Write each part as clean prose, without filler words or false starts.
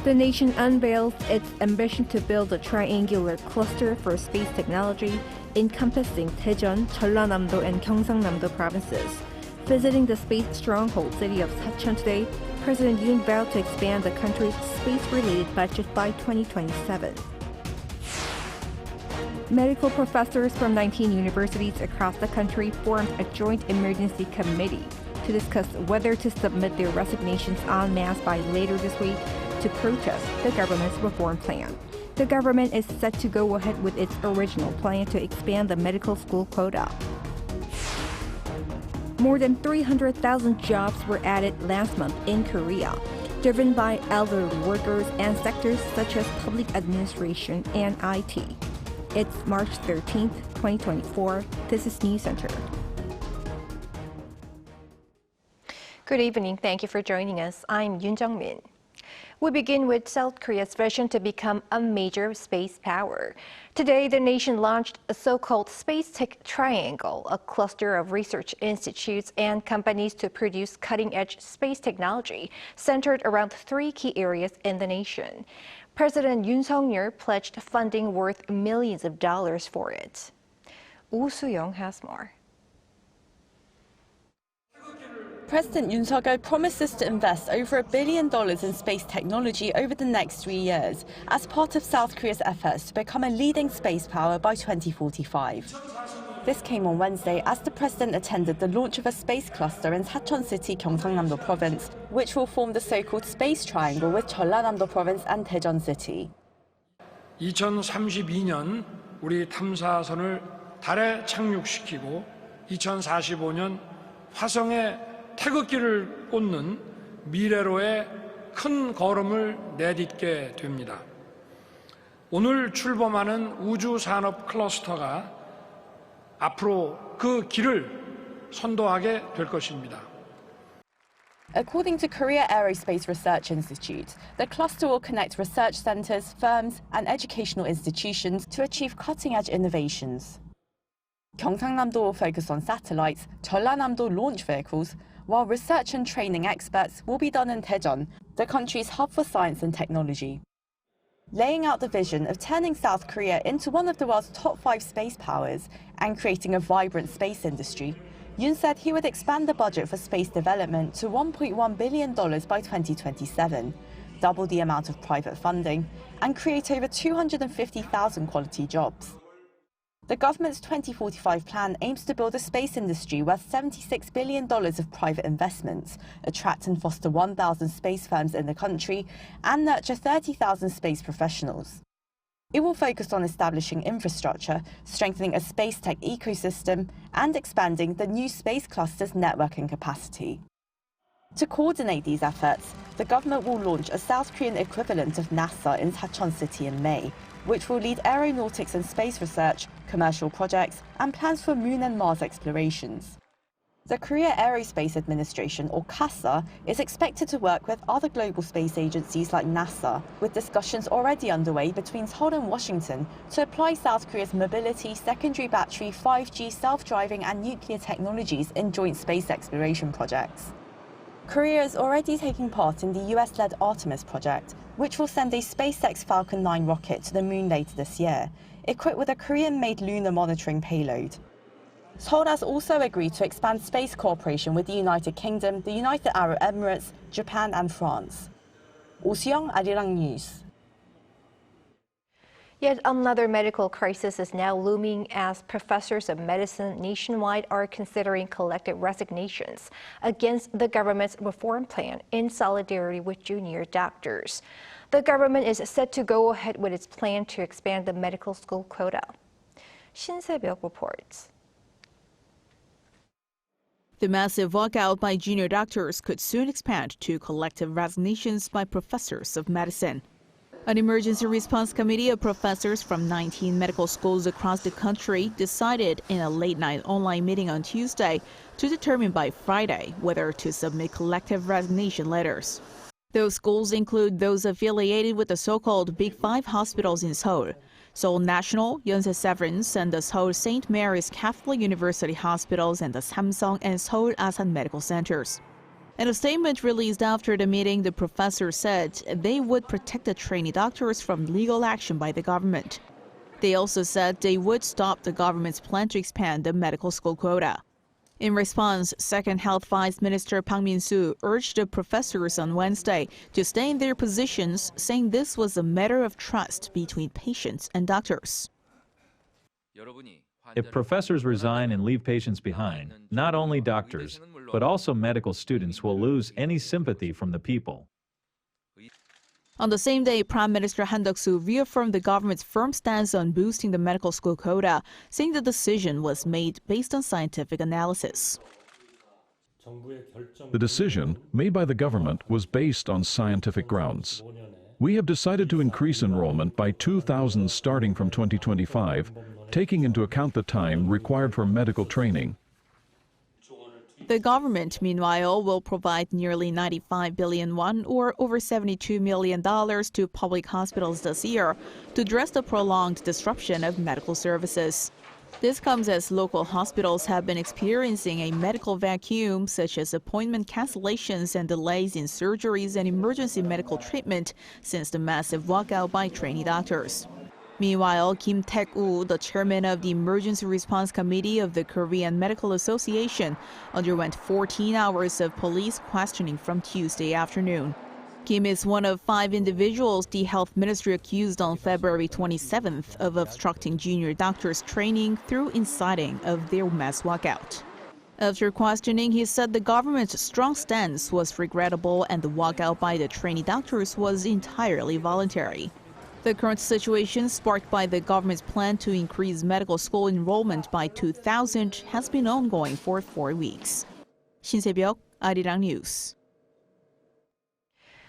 The nation unveils its ambition to build a triangular cluster for space technology encompassing Daejeon, Jeollanam-do, and Gyeongsang-nam-do provinces. Visiting the space stronghold city of Sacheon today, President Yoon vowed to expand the country's space-related budget by 2027. Medical professors from 19 universities across the country formed a joint emergency committee to discuss whether to submit their resignations en masse by later this week to protest the government's reform plan. The government is set to go ahead with its original plan to expand the medical school quota. More than 300,000 jobs were added last month in Korea, driven by elderly workers and sectors such as public administration and IT. It's March 13th, 2024. This is Newscenter. Good evening. Thank you for joining us. I'm Yoon Jung-min. We begin with South Korea's vision to become a major space power. Today, the nation launched a so-called Space Tech Triangle, a cluster of research institutes and companies to produce cutting-edge space technology centered around three key areas in the nation. President Yoon Suk-yeol pledged funding worth millions of dollars for it. Oh Soo-young has more. President Yoon Suk-yeol promises to invest over $1 billion in space technology over the next 3 years as part of South Korea's efforts to become a leading space power by 2045. This came on Wednesday as the president attended the launch of a space cluster in Sacheon City, Gyeongsang-nam-do province, which will form the so-called Space Triangle with Jeollanam-do province and Daejeon City. 2032년 우리 탐사선을 달에 착륙시키고 2045년 화성에 태극기를 꽂는 미래로의 큰 걸음을 내딛게 됩니다. 오늘 출범하는 우주산업 클러스터가 앞으로 그 길을 선도하게 될 것입니다. According to Korea Aerospace Research Institute, the cluster will connect research centers, firms, and educational institutions to achieve cutting-edge innovations. Gyeongsang-nam-do will focus on satellites, Jeollanam-do launch vehicles, while research and training experts will be done in Daejeon, the country's hub for science and technology. Laying out the vision of turning South Korea into one of the world's top 5 space powers and creating a vibrant space industry, Yoon said he would expand the budget for space development to $1.1 billion by 2027, double the amount of private funding, and create over 250,000 quality jobs. The government's 2045 plan aims to build a space industry worth $76 billion of private investments, attract and foster 1,000 space firms in the country, and nurture 30,000 space professionals. It will focus on establishing infrastructure, strengthening a space tech ecosystem, and expanding the new space cluster's networking capacity. To coordinate these efforts, the government will launch a South Korean equivalent of NASA in Sacheon City in May, which will lead aeronautics and space research, commercial projects, and plans for Moon and Mars explorations. The Korea Aerospace Administration, or KASA, is expected to work with other global space agencies like NASA, with discussions already underway between Seoul and Washington to apply South Korea's mobility, secondary battery, 5G, self-driving, and nuclear technologies in joint space exploration projects. Korea is already taking part in the US-led Artemis project, which will send a SpaceX Falcon 9 rocket to the moon later this year, equipped with a Korean-made lunar monitoring payload. Seoul has also agreed to expand space cooperation with the United Kingdom, the United Arab Emirates, Japan and France. Oh Soo-young, Arirang News. Yet another medical crisis is now looming as professors of medicine nationwide are considering collective resignations against the government's reform plan in solidarity with junior doctors. The government is set to go ahead with its plan to expand the medical school quota. Shin Se-byuk reports. The massive walkout by junior doctors could soon expand to collective resignations by professors of medicine. An emergency response committee of professors from 19 medical schools across the country decided in a late-night online meeting on Tuesday to determine by Friday whether to submit collective resignation letters. Those schools include those affiliated with the so-called Big Five hospitals in Seoul, Seoul National, Yonsei Severance, and the Seoul St. Mary's Catholic University hospitals, and the Samsung and Seoul Asan medical centers. In a statement released after the meeting, the professor said they would protect the trainee doctors from legal action by the government. They also said they would stop the government's plan to expand the medical school quota. In response, Second Health Vice Minister Pang Min-soo urged the professors on Wednesday to stay in their positions, saying this was a matter of trust between patients and doctors. If professors resign and leave patients behind, not only doctors, but also medical students will lose any sympathy from the people. On the same day, Prime Minister Han Duck-soo reaffirmed the government's firm stance on boosting the medical school quota, saying the decision was made based on scientific analysis. The decision made by the government was based on scientific grounds. We have decided to increase enrollment by 2,000 starting from 2025, taking into account the time required for medical training. The government, meanwhile, will provide nearly 95 billion won, or over $72 million, to public hospitals this year to address the prolonged disruption of medical services. This comes as local hospitals have been experiencing a medical vacuum, such as appointment cancellations and delays in surgeries and emergency medical treatment since the massive walkout by trainee doctors. Meanwhile, Kim Taek-woo, the chairman of the Emergency Response Committee of the Korean Medical Association, underwent 14 hours of police questioning from Tuesday afternoon. Kim is one of 5 individuals the health ministry accused on February 27th of obstructing junior doctors' training through inciting of their mass walkout. After questioning, he said the government's strong stance was regrettable and the walkout by the trainee doctors was entirely voluntary. The current situation, sparked by the government's plan to increase medical school enrollment by 2,000, has been ongoing for 4 weeks. 신세벽, Arirang News.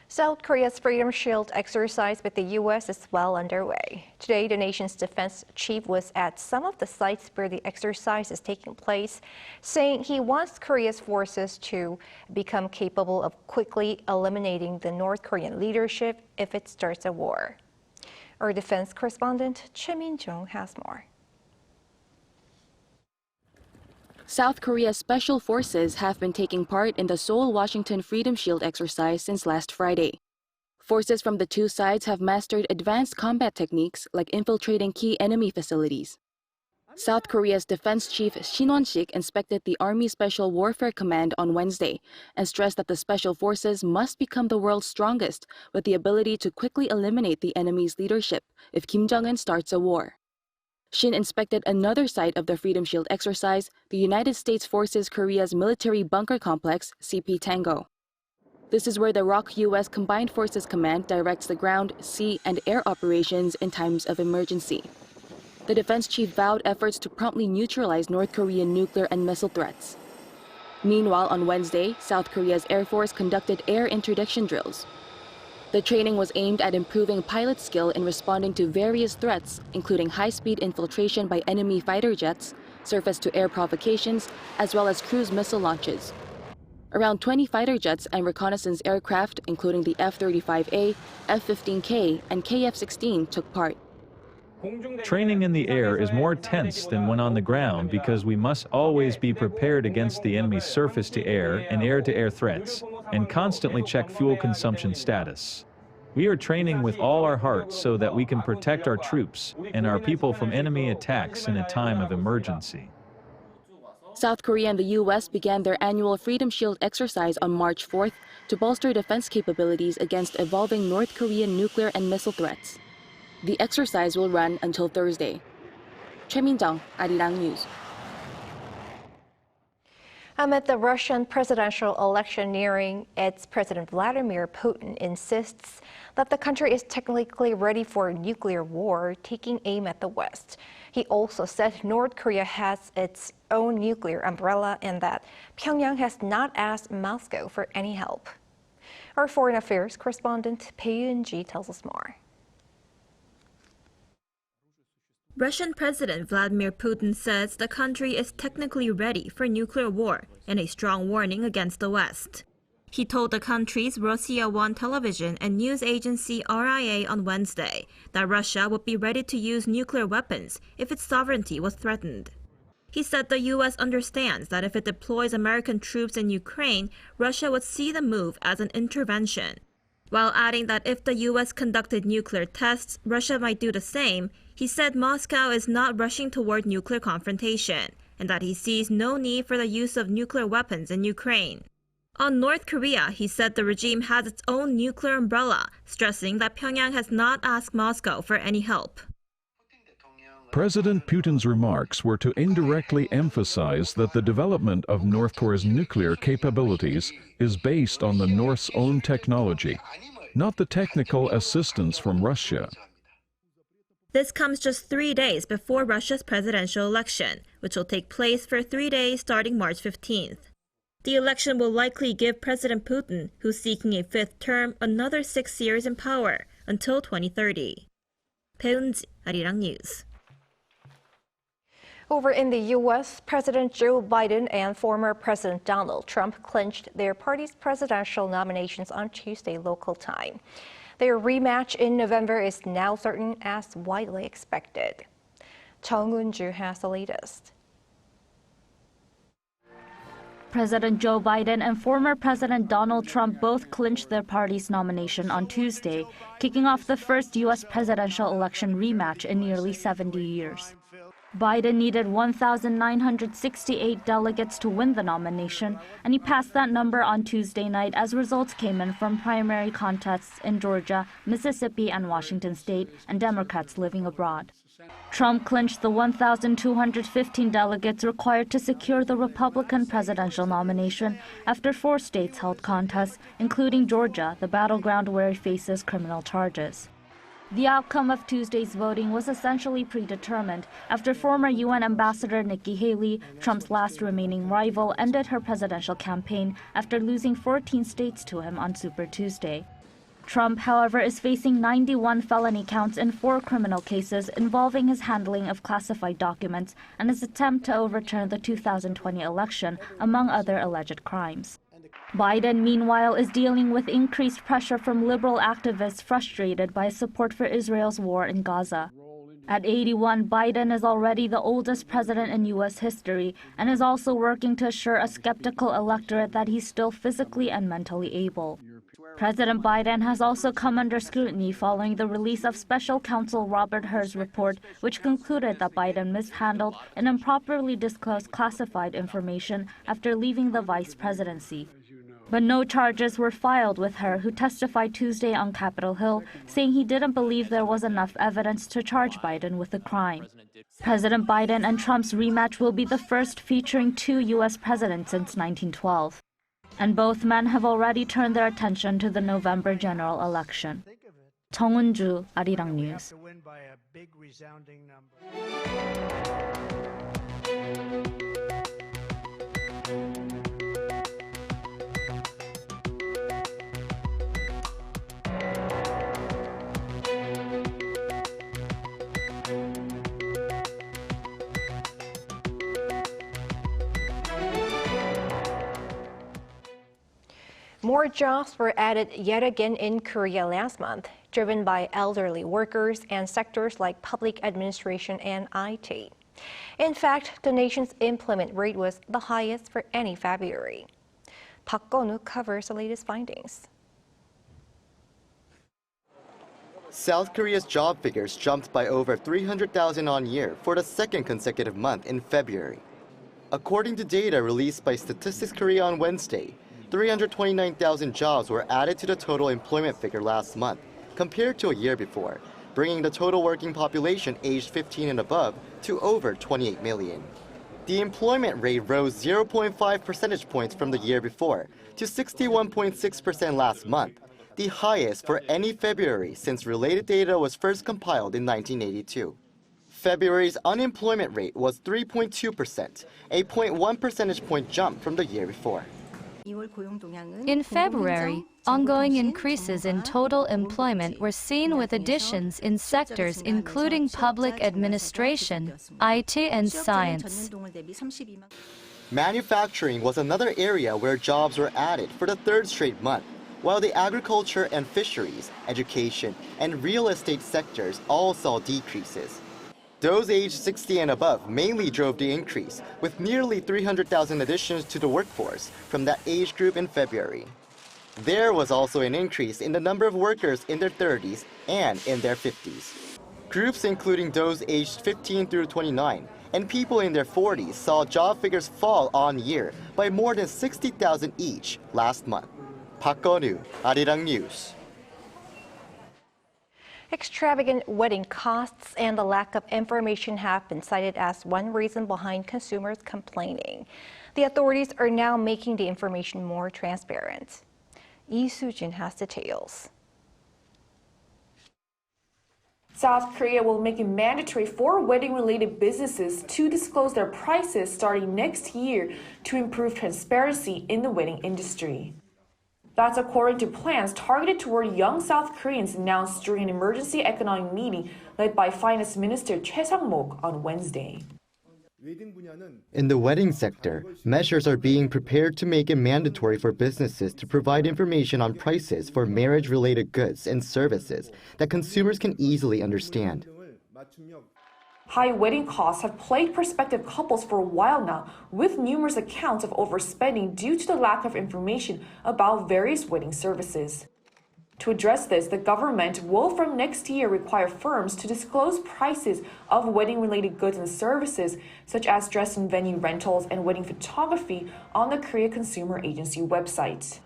South Korea's Freedom Shield exercise with the U.S. is well underway. Today, the nation's defense chief was at some of the sites where the exercise is taking place, saying he wants Korea's forces to become capable of quickly eliminating the North Korean leadership if it starts a war. Our defense correspondent, Choi Min-jung, has more. South Korea's special forces have been taking part in the Seoul-Washington Freedom Shield exercise since last Friday. Forces from the two sides have mastered advanced combat techniques like infiltrating key enemy facilities. South Korea's defense chief Shin Won-sik inspected the Army Special Warfare Command on Wednesday and stressed that the special forces must become the world's strongest with the ability to quickly eliminate the enemy's leadership if Kim Jong-un starts a war. Shin inspected another site of the Freedom Shield exercise, the United States Forces Korea's military bunker complex, CP Tango. This is where the ROK U.S. Combined Forces Command directs the ground, sea, and air operations in times of emergency. The defense chief vowed efforts to promptly neutralize North Korean nuclear and missile threats. Meanwhile, on Wednesday, South Korea's Air Force conducted air interdiction drills. The training was aimed at improving pilot skill in responding to various threats, including high-speed infiltration by enemy fighter jets, surface-to-air provocations, as well as cruise missile launches. Around 20 fighter jets and reconnaissance aircraft, including the F-35A, F-15K, and KF-16, took part. Training in the air is more tense than when on the ground because we must always be prepared against the enemy's surface-to-air and air-to-air threats and constantly check fuel consumption status. We are training with all our hearts so that we can protect our troops and our people from enemy attacks in a time of emergency. South Korea and the U.S. began their annual Freedom Shield exercise on March 4th to bolster defense capabilities against evolving North Korean nuclear and missile threats. The exercise will run until Thursday. Choi Min-jung, Arirang News. Amid the Russian presidential election nearing, its President Vladimir Putin insists that the country is technically ready for a nuclear war, taking aim at the West. He also said North Korea has its own nuclear umbrella and that Pyongyang has not asked Moscow for any help. Our foreign affairs correspondent Pei Yoon-ji tells us more. Russian President Vladimir Putin says the country is technically ready for nuclear war and a strong warning against the West. He told the country's Russia 1 television and news agency RIA on Wednesday that Russia would be ready to use nuclear weapons if its sovereignty was threatened. He said the U.S. understands that if it deploys American troops in Ukraine, Russia would see the move as an intervention. While adding that if the U.S. conducted nuclear tests, Russia might do the same, he said Moscow is not rushing toward nuclear confrontation, and that he sees no need for the use of nuclear weapons in Ukraine. On North Korea, he said the regime has its own nuclear umbrella, stressing that Pyongyang has not asked Moscow for any help. President Putin's remarks were to indirectly emphasize that the development of North Korea's nuclear capabilities is based on the North's own technology, not the technical assistance from Russia. This comes just 3 days before Russia's presidential election, which will take place for 3 days starting March 15th. The election will likely give President Putin, who's seeking a fifth term, another 6 years in power until 2030. 배은지, Arirang News. Over in the U.S., President Joe Biden and former President Donald Trump clinched their party's presidential nominations on Tuesday local time. Their rematch in November is now certain as widely expected. Jung-Ju has the latest. President Joe Biden and former President Donald Trump both clinched their party's nomination on Tuesday, kicking off the first U.S. presidential election rematch in nearly 70 years. Biden needed 1,968 delegates to win the nomination, and he passed that number on Tuesday night as results came in from primary contests in Georgia, Mississippi, and Washington state, and Democrats living abroad. Trump clinched the 1,215 delegates required to secure the Republican presidential nomination after 4 states held contests, including Georgia, the battleground where he faces criminal charges. The outcome of Tuesday's voting was essentially predetermined after former UN Ambassador Nikki Haley, Trump's last remaining rival, ended her presidential campaign after losing 14 states to him on Super Tuesday. Trump, however, is facing 91 felony counts in 4 criminal cases involving his handling of classified documents and his attempt to overturn the 2020 election, among other alleged crimes. Biden, meanwhile, is dealing with increased pressure from liberal activists frustrated by his support for Israel's war in Gaza. At 81, Biden is already the oldest president in U.S. history and is also working to assure a skeptical electorate that he's still physically and mentally able. President Biden has also come under scrutiny following the release of special counsel Robert Hur's report, which concluded that Biden mishandled and improperly disclosed classified information after leaving the vice presidency. But no charges were filed with Hur, who testified Tuesday on Capitol Hill, saying he didn't believe there was enough evidence to charge Biden with the crime. President Biden and Trump's rematch will be the first featuring 2 U.S. presidents since 1912. And both men have already turned their attention to the November general election. Jung-Ju, Arirang News. More jobs were added yet again in Korea last month, driven by elderly workers and sectors like public administration and IT. In fact, the nation's employment rate was the highest for any February. Park Gon-wook covers the latest findings. South Korea's job figures jumped by over 300,000 on year for the second consecutive month in February. According to data released by Statistics Korea on Wednesday, 329,000 jobs were added to the total employment figure last month, compared to a year before, bringing the total working population aged 15 and above to over 28 million. The employment rate rose 0.5 percentage points from the year before to 61.6% last month, the highest for any February since related data was first compiled in 1982. February's unemployment rate was 3.2%, a 0.1 percentage point jump from the year before. In February, ongoing increases in total employment were seen with additions in sectors including public administration, IT, and science. Manufacturing was another area where jobs were added for the 3rd straight month, while the agriculture and fisheries, education, and real estate sectors all saw decreases. Those aged 60 and above mainly drove the increase, with nearly 300,000 additions to the workforce from that age group in February. There was also an increase in the number of workers in their 30s and in their 50s. Groups including those aged 15 through 29 and people in their 40s saw job figures fall on year by more than 60,000 each last month. Park Go-nu, Arirang News. Extravagant wedding costs and the lack of information have been cited as one reason behind consumers complaining. The authorities are now making the information more transparent. Lee Soo-jin has details. South Korea will make it mandatory for wedding-related businesses to disclose their prices starting next year to improve transparency in the wedding industry. That's according to plans targeted toward young South Koreans announced during an emergency economic meeting led by Finance Minister Choi Sang-mok on Wednesday. In the wedding sector, measures are being prepared to make it mandatory for businesses to provide information on prices for marriage-related goods and services that consumers can easily understand. High wedding costs have plagued prospective couples for a while now, with numerous accounts of overspending due to the lack of information about various wedding services. To address this, the government will from next year require firms to disclose prices of wedding-related goods and services, such as dress and venue rentals and wedding photography, on the Korea Consumer Agency website.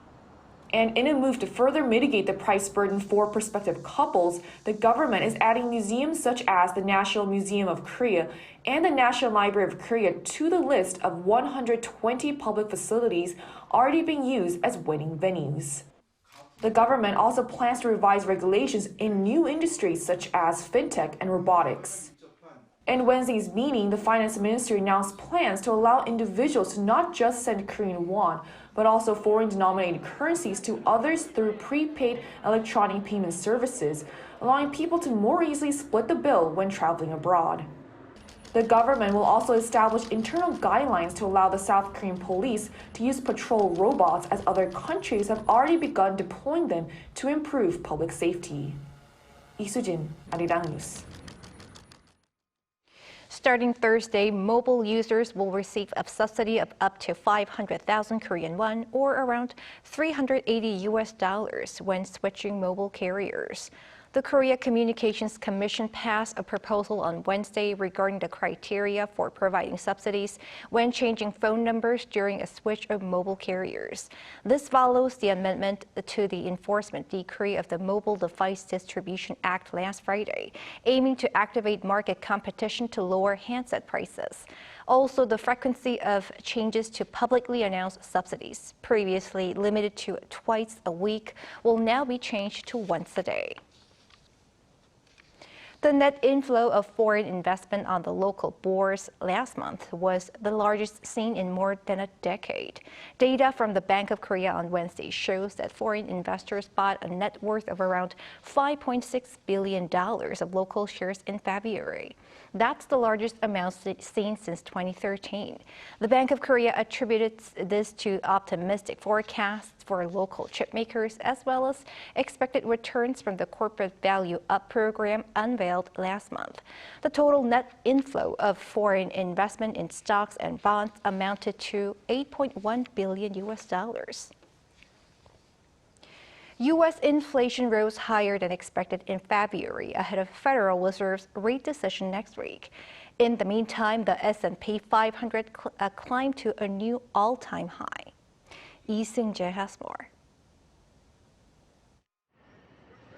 And in a move to further mitigate the price burden for prospective couples, the government is adding museums such as the National Museum of Korea and the National Library of Korea to the list of 120 public facilities already being used as wedding venues. The government also plans to revise regulations in new industries such as fintech and robotics. In Wednesday's meeting, the finance ministry announced plans to allow individuals to not just send Korean won, but also foreign-denominated currencies to others through prepaid electronic payment services, allowing people to more easily split the bill when traveling abroad. The government will also establish internal guidelines to allow the South Korean police to use patrol robots, as other countries have already begun deploying them to improve public safety. Lee Soo-jin, Arirang News. Starting Thursday, mobile users will receive a subsidy of up to 500,000 Korean won, or around $380 when switching mobile carriers. The Korea Communications Commission passed a proposal on Wednesday regarding the criteria for providing subsidies when changing phone numbers during a switch of mobile carriers. This follows the amendment to the enforcement decree of the Mobile Device Distribution Act last Friday, aiming to activate market competition to lower handset prices. Also, the frequency of changes to publicly announced subsidies, previously limited to twice a week, will now be changed to once a day. The net inflow of foreign investment on the local bourse last month was the largest seen in more than a decade. Data from the Bank of Korea on Wednesday shows that foreign investors bought a net worth of around $5.6 billion of local shares in February. That's the largest amount seen since 2013. The Bank of Korea attributed this to optimistic forecasts for local chip makers, as well as expected returns from the Corporate Value Up program unveiled last month. The total net inflow of foreign investment in stocks and bonds amounted to $8.1 billion. U.S. inflation rose higher than expected in February ahead of Federal Reserve's rate decision next week. In the meantime, the S&P 500 climbed to a new all-time high. Lee Seung-jae has more.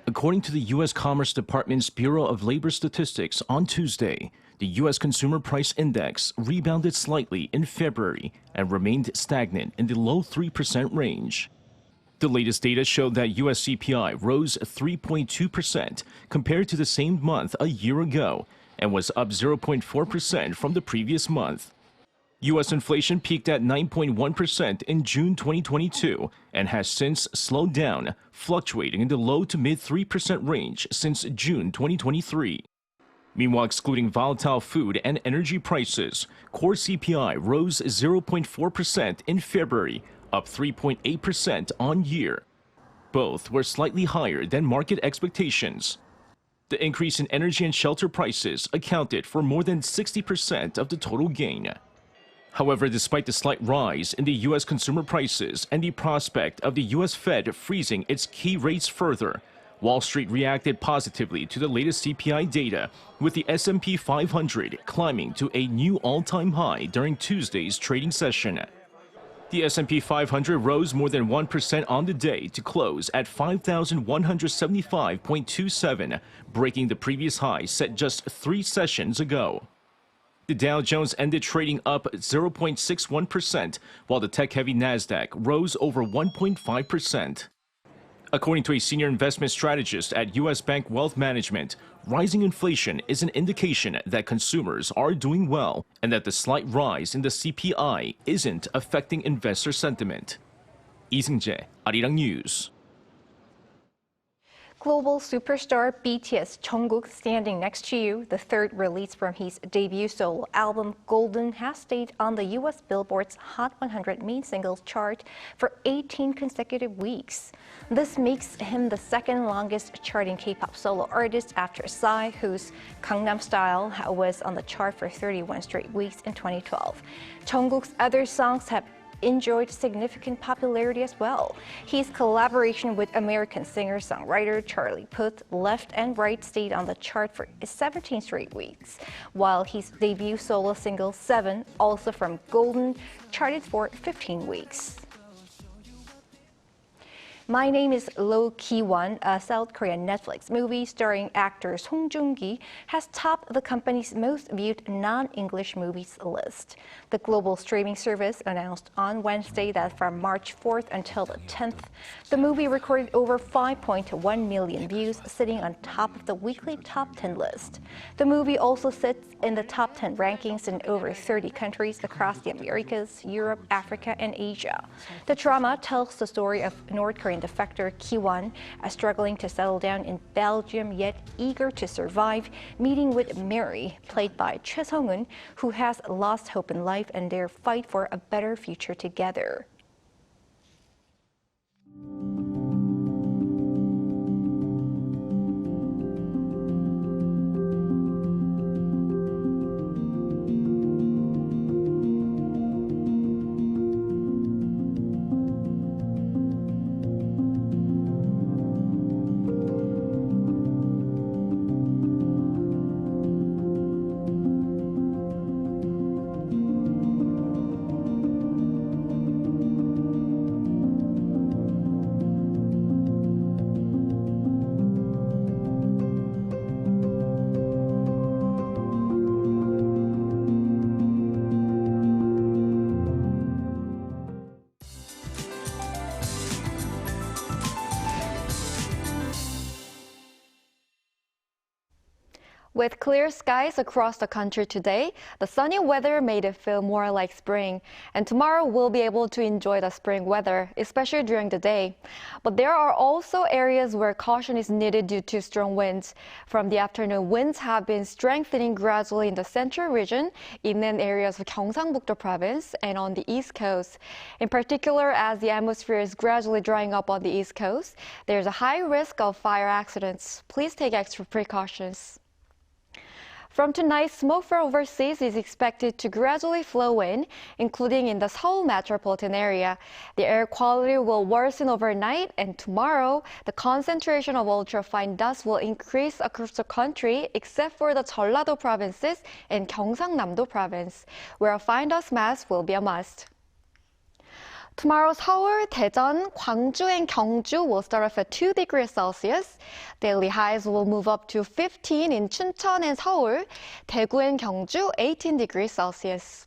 According to the U.S. Commerce Department's Bureau of Labor Statistics on Tuesday, the U.S. Consumer Price Index rebounded slightly in February and remained stagnant in the low 3% range. The latest data showed that U.S. CPI rose 3.2% compared to the same month a year ago and was up 0.4% from the previous month. U.S. inflation peaked at 9.1% in June 2022 and has since slowed down, fluctuating in the low to mid 3% range since June 2023. Meanwhile, excluding volatile food and energy prices, core CPI rose 0.4% in February, up 3.8% on year. Both were slightly higher than market expectations. The increase in energy and shelter prices accounted for more than 60% of the total gain. However, despite the slight rise in the U.S. consumer prices and the prospect of the U.S. Fed freezing its key rates further, Wall Street reacted positively to the latest CPI data, with the S&P 500 climbing to a new all-time high during Tuesday's trading session. The S&P 500 rose more than 1% on the day to close at 5,175.27, breaking the previous high set just 3 sessions ago. The Dow Jones ended trading up 0.61%, while the tech-heavy Nasdaq rose over 1.5%. According to a senior investment strategist at U.S. Bank Wealth Management, rising inflation is an indication that consumers are doing well and that the slight rise in the CPI isn't affecting investor sentiment. Lee Seung-jae, Arirang News. Global superstar BTS Jungkook, Standing Next to You, the third release from his debut solo album Golden, has stayed on the U.S. Billboard's Hot 100 main singles chart for 18 consecutive weeks. This makes him the second longest charting K-pop solo artist after Psy, whose Gangnam Style was on the chart for 31 straight weeks in 2012. Jungkook's other songs have enjoyed significant popularity as well. His collaboration with American singer-songwriter Charlie Puth, Left and Right, stayed on the chart for 17 straight weeks, while his debut solo single 7, also from Golden, charted for 15 weeks. My Name is Lo Ki-won, a South Korean Netflix movie starring actor Song Joong-ki, has topped the company's most viewed non-English movies list. The global streaming service announced on Wednesday that from March 4th until the 10th, the movie recorded over 5.1 million views, sitting on top of the weekly top 10 list. The movie also sits in the top 10 rankings in over 30 countries across the Americas, Europe, Africa, and Asia. The drama tells the story of North Korean defector Ki-won, struggling to settle down in Belgium yet eager to survive, meeting with Mary, played by Choi Sung-eun, who has lost hope in life, and their fight for a better future together. With clear skies across the country today, the sunny weather made it feel more like spring. And tomorrow we'll be able to enjoy the spring weather, especially during the day. But there are also areas where caution is needed due to strong winds. From the afternoon, winds have been strengthening gradually in the central region, inland areas of Gyeongsang-Bukdo province, and on the east coast. In particular, as the atmosphere is gradually drying up on the east coast, there's a high risk of fire accidents. Please take extra precautions. From tonight, smoke from overseas is expected to gradually flow in, including in the Seoul metropolitan area. The air quality will worsen overnight, and tomorrow, the concentration of ultrafine dust will increase across the country, except for the Jeollado provinces and Gyeongsang-Namdo province, where a fine dust mask will be a must. Tomorrow, Seoul, Daejeon, Gwangju, and Gyeongju will start off at 2 degrees Celsius. Daily highs will move up to 15 in Chuncheon and Seoul, Daegu and Gyeongju, 18 degrees Celsius.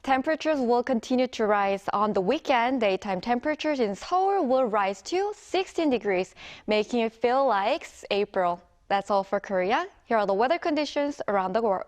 Temperatures will continue to rise. On the weekend, daytime temperatures in Seoul will rise to 16 degrees, making it feel like April. That's all for Korea. Here are the weather conditions around the world.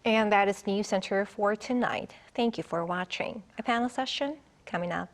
And that is Newscenter for tonight. Thank you for watching. A panel session coming up.